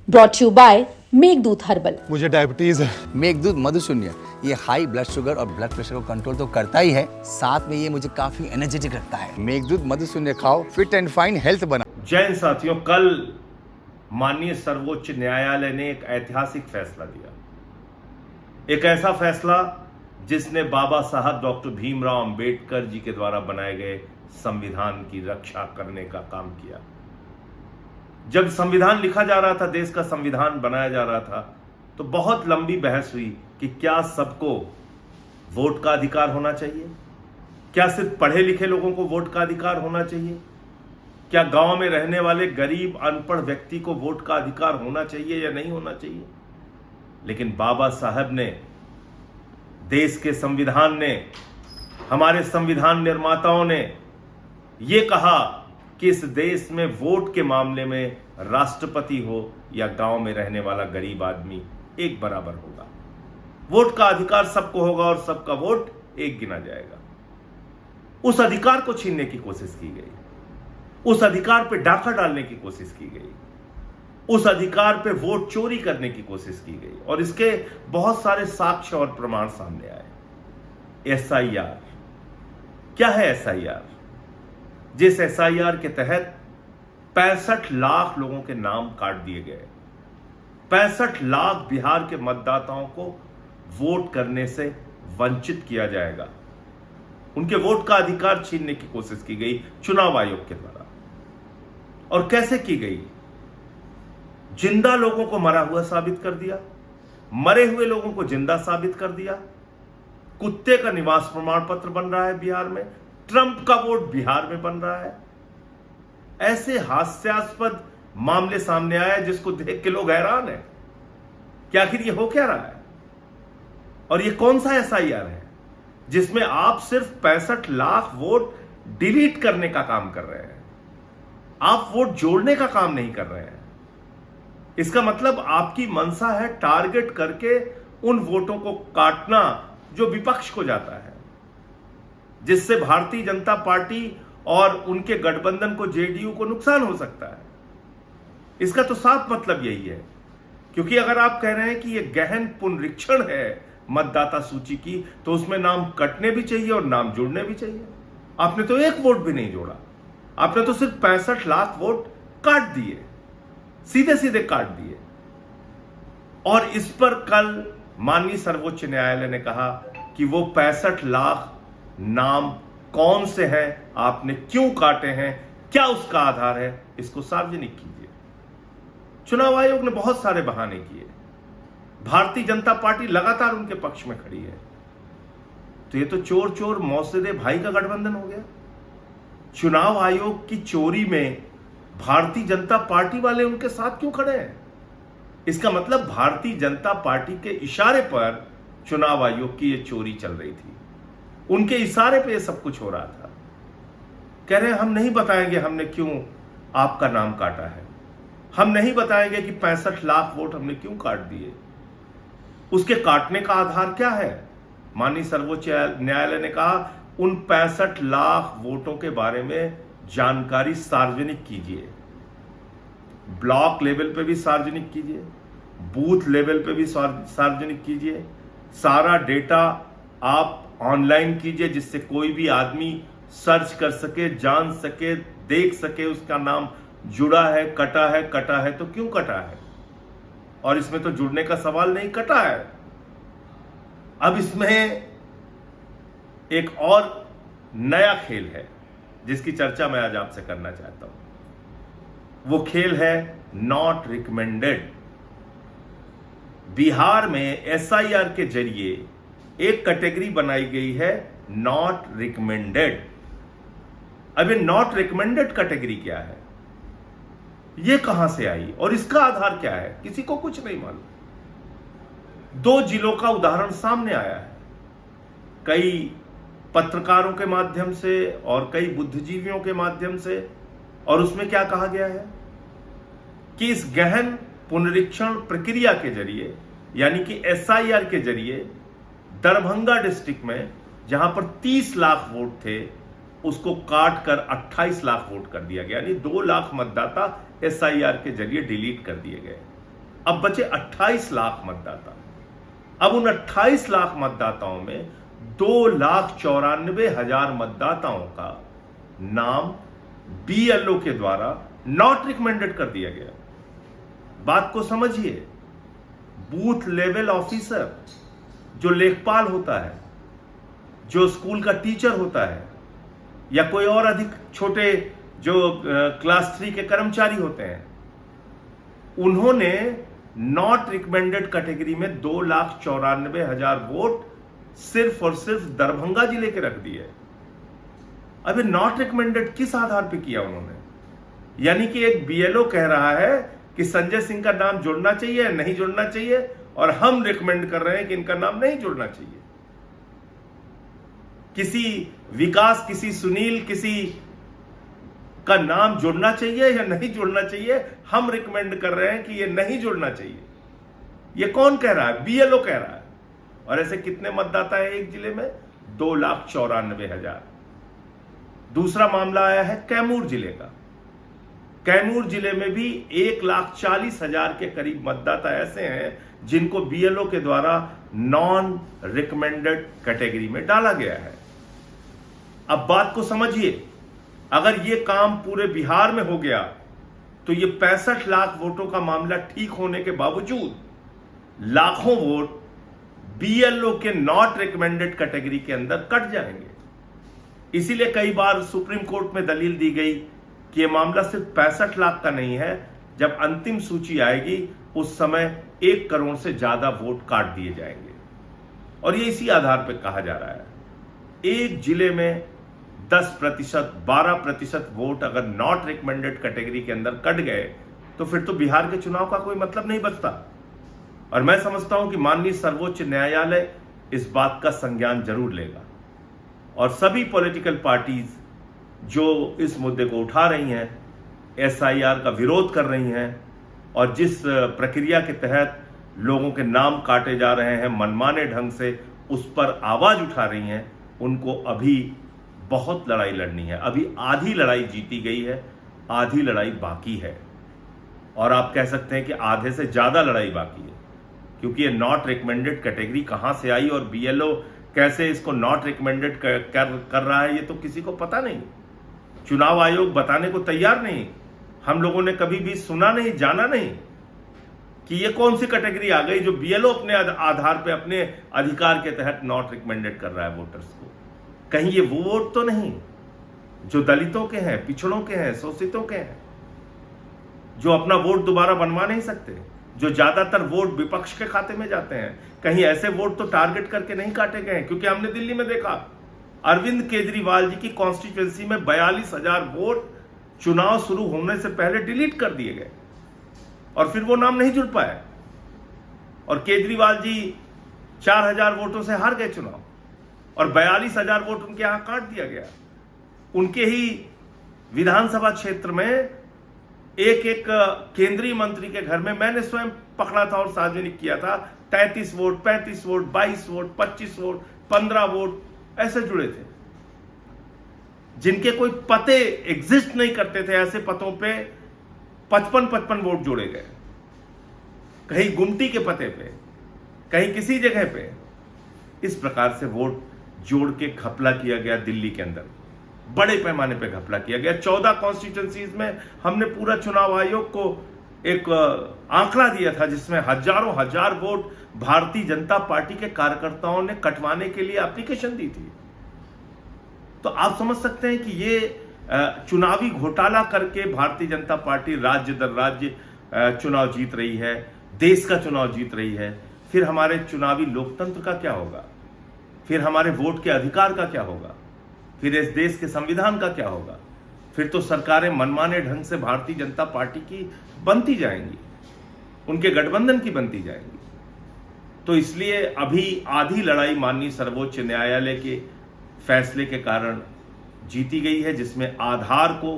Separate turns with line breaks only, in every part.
Brought you by Meghdoot herbal.
मुझे diabetes है।
मेघदूत मधुशून्य ये हाई ब्लड शुगर और ब्लड प्रेशर को कंट्रोल तो करता ही है, साथ में ये मुझे काफी एनर्जेटिक रखता है। मेघदूत मधुशून्य खाओ, फिट एंड फाइन हेल्थ बना।
जैन साथियों, कल माननीय सर्वोच्च न्यायालय ने एक ऐतिहासिक फैसला दिया। एक ऐसा फैसला जिसने बाबा साहब डॉक्टर भीमराव अंबेडकर जी के द्वारा बनाए गए संविधान की रक्षा करने का काम किया। जब संविधान लिखा जा रहा था, देश का संविधान बनाया जा रहा था, तो बहुत लंबी बहस हुई कि क्या सबको वोट का अधिकार होना चाहिए, क्या सिर्फ पढ़े लिखे लोगों को वोट का अधिकार होना चाहिए, क्या गांव में रहने वाले गरीब अनपढ़ व्यक्ति को वोट का अधिकार होना चाहिए या नहीं होना चाहिए। लेकिन बाबा साहब ने, देश के संविधान ने, हमारे संविधान निर्माताओं ने यह कहा कि इस देश में वोट के मामले में राष्ट्रपति हो या गांव में रहने वाला गरीब आदमी एक बराबर होगा। वोट का अधिकार सबको होगा और सबका वोट एक गिना जाएगा। उस अधिकार को छीनने की कोशिश की गई, उस अधिकार पे डाका डालने की कोशिश की गई, उस अधिकार पे वोट चोरी करने की कोशिश की गई और इसके बहुत सारे साक्ष्य और प्रमाण सामने आए। एसआईआर क्या है? एसआईआर, जिस एसआईआर के तहत 65 लाख लोगों के नाम काट दिए गए, 65 लाख बिहार के मतदाताओं को वोट करने से वंचित किया जाएगा। उनके वोट का अधिकार छीनने की कोशिश की गई चुनाव आयोग के द्वारा। और कैसे की गई? जिंदा लोगों को मरा हुआ साबित कर दिया, मरे हुए लोगों को जिंदा साबित कर दिया। कुत्ते का निवास प्रमाण पत्र बन रहा है बिहार में, ट्रंप का वोट बिहार में बन रहा है। ऐसे हास्यास्पद मामले सामने आए जिसको देख के लोग हैरान हैं कि आखिर ये हो क्या रहा है। और ये कौन सा एसआईआर है जिसमें आप सिर्फ 65 लाख वोट डिलीट करने का काम कर रहे हैं, आप वोट जोड़ने का काम नहीं कर रहे हैं। इसका मतलब आपकी मंशा है टारगेट करके उन वोटों को काटना जो विपक्ष को जाता है, जिससे भारतीय जनता पार्टी और उनके गठबंधन को, जेडीयू को नुकसान हो सकता है। इसका तो साफ मतलब यही है, क्योंकि अगर आप कह रहे हैं कि यह गहन पुनरीक्षण है मतदाता सूची की, तो उसमें नाम कटने भी चाहिए और नाम जुड़ने भी चाहिए। आपने तो एक वोट भी नहीं जोड़ा, आपने तो सिर्फ 65 लाख वोट काट दिए, सीधे सीधे काट दिए। और इस पर कल माननीय सर्वोच्च न्यायालय ने कहा कि वो 65 लाख नाम कौन से हैं, आपने क्यों काटे हैं, क्या उसका आधार है, इसको सार्वजनिक कीजिए। चुनाव आयोग ने बहुत सारे बहाने किए, भारतीय जनता पार्टी लगातार उनके पक्ष में खड़ी है। तो ये तो चोर चोर मौसेदे भाई का गठबंधन हो गया। चुनाव आयोग की चोरी में भारतीय जनता पार्टी वाले उनके साथ क्यों खड़े हैं? इसका मतलब भारतीय जनता पार्टी के इशारे पर चुनाव आयोग की यह चोरी चल रही थी, उनके इशारे पे ये सब कुछ हो रहा था। कह रहे हैं हम नहीं बताएंगे हमने क्यों आपका नाम काटा है, हम नहीं बताएंगे कि 65 लाख वोट हमने क्यों काट दिए। उसके काटने का आधार क्या है? माननीय सर्वोच्च न्यायालय ने कहा उन 65 लाख वोटों के बारे में जानकारी सार्वजनिक कीजिए, ब्लॉक लेवल पे भी सार्वजनिक कीजिए, बूथ लेवल पे भी सार्वजनिक कीजिए, सारा डेटा आप ऑनलाइन कीजिए जिससे कोई भी आदमी सर्च कर सके, जान सके, देख सके उसका नाम जुड़ा है, कटा है तो क्यों कटा है। और इसमें तो जुड़ने का सवाल नहीं, कटा है। अब इसमें एक और नया खेल है जिसकी चर्चा मैं आज आपसे करना चाहता हूं। वो खेल है नॉट रिकमेंडेड। बिहार में एसआईआर के जरिए एक कैटेगरी बनाई गई है नॉट रिकमेंडेड। अब ये नॉट रिकमेंडेड कैटेगरी क्या है, ये कहां से आई और इसका आधार क्या है, किसी को कुछ नहीं मालूम। 2 जिलों का उदाहरण सामने आया है, कई पत्रकारों के माध्यम से और कई बुद्धिजीवियों के माध्यम से। और उसमें क्या कहा गया है कि इस गहन पुनरीक्षण प्रक्रिया के जरिए, यानी कि एसआईआर के जरिए, दरभंगा डिस्ट्रिक्ट में जहां पर 30 लाख वोट थे उसको काट कर 28 लाख वोट कर दिया गया, यानी 2 लाख मतदाता एसआईआर के जरिए डिलीट कर दिए गए। अब बचे 28 लाख मतदाता। अब उन 28 लाख मतदाताओं में 2,94,000 मतदाताओं का नाम बीएलओ के द्वारा नॉट रिकमेंडेड कर दिया गया। बात को समझिए, बूथ लेवल ऑफिसर जो लेखपाल होता है, जो स्कूल का टीचर होता है, या कोई और अधिक छोटे जो क्लास 3 के कर्मचारी होते हैं, उन्होंने नॉट रिकमेंडेड कैटेगरी में 2,94,000 वोट सिर्फ और सिर्फ दरभंगा जिले के रख दिए। अभी नॉट रिकमेंडेड किस आधार पे किया उन्होंने? यानी कि एक बीएलओ कह रहा है कि संजय सिंह का नाम जुड़ना चाहिए, नहीं जुड़ना चाहिए, और हम रिकमेंड कर रहे हैं कि इनका नाम नहीं जुड़ना चाहिए। किसी विकास, किसी सुनील, किसी का नाम जुड़ना चाहिए या नहीं जुड़ना चाहिए, हम रिकमेंड कर रहे हैं कि ये नहीं जुड़ना चाहिए। ये कौन कह रहा है? बीएलओ कह रहा है। और ऐसे कितने मतदाता है एक जिले में? 2,94,000। दूसरा मामला आया है कैमूर जिले का। कैमूर जिले में भी 1,40,000 के करीब मतदाता ऐसे हैं जिनको बीएलओ के द्वारा नॉन रिकमेंडेड कैटेगरी में डाला गया है। अब बात को समझिए, अगर ये काम पूरे बिहार में हो गया तो ये 65 लाख वोटों का मामला ठीक होने के बावजूद लाखों वोट बीएलओ के नॉट रिकमेंडेड कैटेगरी के अंदर कट जाएंगे। इसीलिए कई बार सुप्रीम कोर्ट में दलील दी गई कि यह मामला सिर्फ 65 लाख का नहीं है। जब अंतिम सूची आएगी उस समय 1 करोड़ से ज्यादा वोट काट दिए जाएंगे। और ये इसी आधार पर कहा जा रहा है, एक जिले में 10%, 12% वोट अगर नॉट रिकमेंडेड कैटेगरी के अंदर कट गए तो फिर तो बिहार के चुनाव का कोई मतलब नहीं बचता। और मैं समझता हूं कि माननीय सर्वोच्च न्यायालय इस बात का संज्ञान जरूर लेगा और सभी पॉलिटिकल पार्टीज जो इस मुद्दे को उठा रही हैं, एसआईआर का विरोध कर रही हैं और जिस प्रक्रिया के तहत लोगों के नाम काटे जा रहे हैं मनमाने ढंग से, उस पर आवाज उठा रही हैं, उनको अभी बहुत लड़ाई लड़नी है। अभी आधी लड़ाई जीती गई है, आधी लड़ाई बाकी है। और आप कह सकते हैं कि आधे से ज्यादा लड़ाई बाकी है, क्योंकि ये नॉट रिकमेंडेड कैटेगरी कहां से आई और बीएलओ कैसे इसको नॉट रिकमेंडेड कर रहा है, ये तो किसी को पता नहीं। चुनाव आयोग बताने को तैयार नहीं। हम लोगों ने कभी भी सुना नहीं, जाना नहीं कि ये कौन सी कैटेगरी आ गई जो बीएलओ अपने आधार पे, अपने अधिकार के तहत नॉट रिकमेंडेड कर रहा है वोटर्स को। कहीं ये वो वोट तो नहीं जो दलितों के हैं, पिछड़ों के हैं, शोषितों के हैं, जो अपना वोट दोबारा बनवा नहीं सकते, जो ज्यादातर वोट विपक्ष के खाते में जाते हैं। कहीं ऐसे वोट तो टारगेट करके नहीं काटे गए, क्योंकि हमने दिल्ली में देखा अरविंद केजरीवाल जी की कॉन्स्टिट्यूएंसी में 42,000 वोट चुनाव शुरू होने से पहले डिलीट कर दिए गए और फिर वो नाम नहीं जुड़ पाए और केजरीवाल जी 4,000 वोटों से हार गए चुनाव और 42,000 वोट उनके यहां काट दिया गया। उनके ही विधानसभा क्षेत्र में एक केंद्रीय मंत्री के घर में मैंने स्वयं पकड़ा था और सार्वजनिक किया था, 33 vote, 35 vote, 22 vote, 25 vote, 15 vote ऐसे जुड़े थे, जिनके कोई पते एग्जिस्ट नहीं करते थे। ऐसे पतों पे 55 वोट जोड़े गए, कहीं गुमटी के पते पे, कहीं किसी जगह पे। इस प्रकार से वोट जोड़ के घपला किया गया दिल्ली के अंदर, बड़े पैमाने पे घपला किया गया। 14 कॉन्स्टिट्यूएंसीज में हमने पूरा चुनाव आयोग को एक आंकड़ा दिया था जिसमें हजारों हजार वोट भारतीय जनता पार्टी के कार्यकर्ताओं ने कटवाने के लिए एप्लीकेशन दी थी। तो आप समझ सकते हैं कि ये चुनावी घोटाला करके भारतीय जनता पार्टी राज्य दर राज्य चुनाव जीत रही है, देश का चुनाव जीत रही है। फिर हमारे चुनावी लोकतंत्र का क्या होगा? फिर हमारे वोट के अधिकार का क्या होगा? फिर इस देश के संविधान का क्या होगा? फिर तो सरकारें मनमाने ढंग से भारतीय जनता पार्टी की बनती जाएंगी, उनके गठबंधन की बनती जाएंगी। तो इसलिए अभी आधी लड़ाई माननीय सर्वोच्च न्यायालय के फैसले के कारण जीती गई है, जिसमें आधार को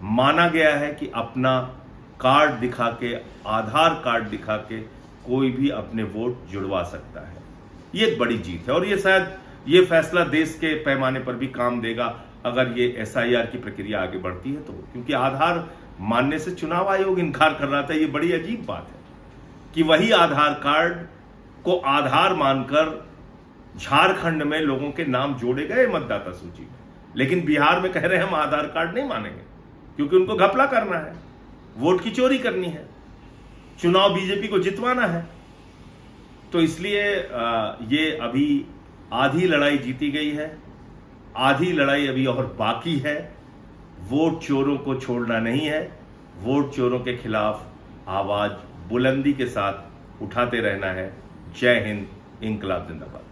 माना गया है कि अपना कार्ड दिखा के, आधार कार्ड दिखा के कोई भी अपने वोट जुड़वा सकता है। ये एक बड़ी जीत है और ये शायद ये फैसला देश के पैमाने पर भी काम देगा अगर ये एसआईआर की प्रक्रिया आगे बढ़ती है तो, क्योंकि आधार मानने से चुनाव आयोग इनकार कर रहा था। ये बड़ी अजीब बात है कि वही आधार कार्ड को आधार मानकर झारखंड में लोगों के नाम जोड़े गए मतदाता सूची में, लेकिन बिहार में कह रहे हैं हम आधार कार्ड नहीं मानेंगे क्योंकि उनको घपला करना है, वोट की चोरी करनी है, चुनाव बीजेपी को जितवाना है। तो इसलिए ये अभी आधी लड़ाई जीती गई है, आधी लड़ाई अभी और बाकी है। वोट चोरों को छोड़ना नहीं है, वोट चोरों के खिलाफ आवाज बुलंदी के साथ उठाते रहना है। जय हिंद, इंकलाब जिंदाबाद।